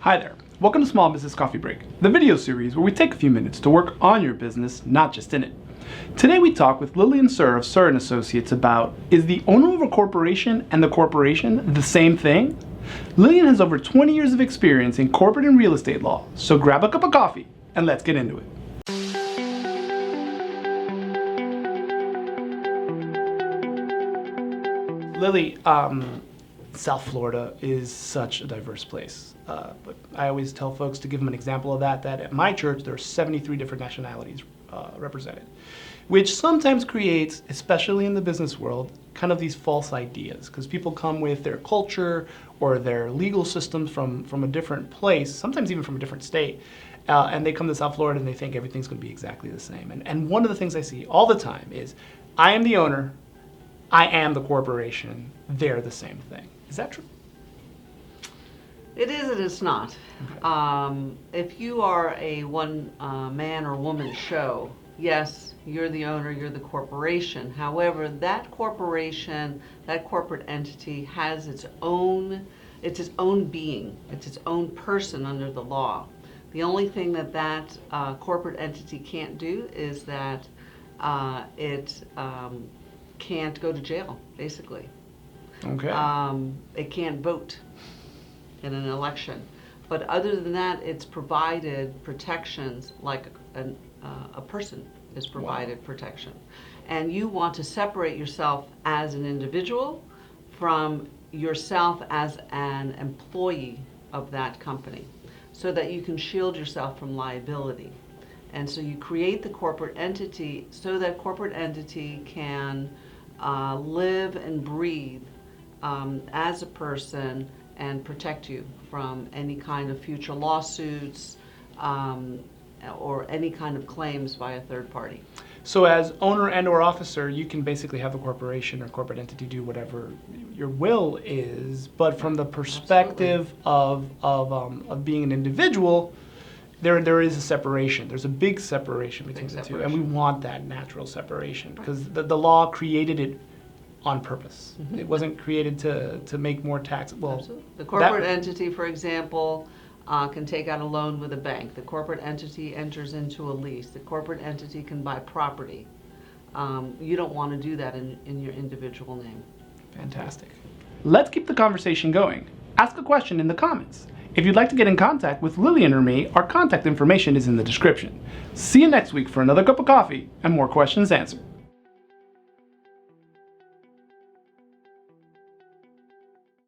Hi there. Welcome to Small Business Coffee Break, the video series where we take a few minutes to work on your business, not just in it. Today we talk with Lillian A of ser&associates about, is the owner of a corporation and the corporation the same thing? Lillian has over 20 years of experience in corporate and real estate law, so grab a cup of coffee and let's get into it. Lily, South Florida is such a diverse place, but I always tell folks to give them an example of that at my church there are 73 different nationalities represented, which sometimes creates, especially in the business world, kind of these false ideas, because people come with their culture or their legal systems from a different place, sometimes even from a different state, and they come to South Florida and they think everything's going to be exactly the same. And one of the things I see all the time is, I am the owner, I am the corporation, they're the same thing. Is that true? It is and it's not. Okay. If you are a one man or woman show, yes, you're the owner, you're the corporation. However, that corporation, that corporate entity has its own being. It's its own person under the law. The only thing that corporate entity can't do is that it can't go to jail, basically. Okay. It can't vote in an election. But other than that, it's provided protections like a person is provided protection. And you want to separate yourself as an individual from yourself as an employee of that company so that you can shield yourself from liability. And so you create the corporate entity so that corporate entity can live and breathe as a person and protect you from any kind of future lawsuits or any kind of claims by a third party. So as owner and or officer, you can basically have a corporation or corporate entity do whatever your will is, but from the perspective of being an individual, there is a separation. There's a big separation between the two, and we want that natural separation because the law created it on purpose. Mm-hmm. It wasn't created to make more tax. Well, absolutely. The corporate entity, for example, can take out a loan with a bank. The corporate entity enters into a lease. The corporate entity can buy property. You don't want to do that in your individual name. Fantastic. Let's keep the conversation going. Ask a question in the comments. If you'd like to get in contact with Lillian or me, our contact information is in the description. See you next week for another cup of coffee and more questions answered.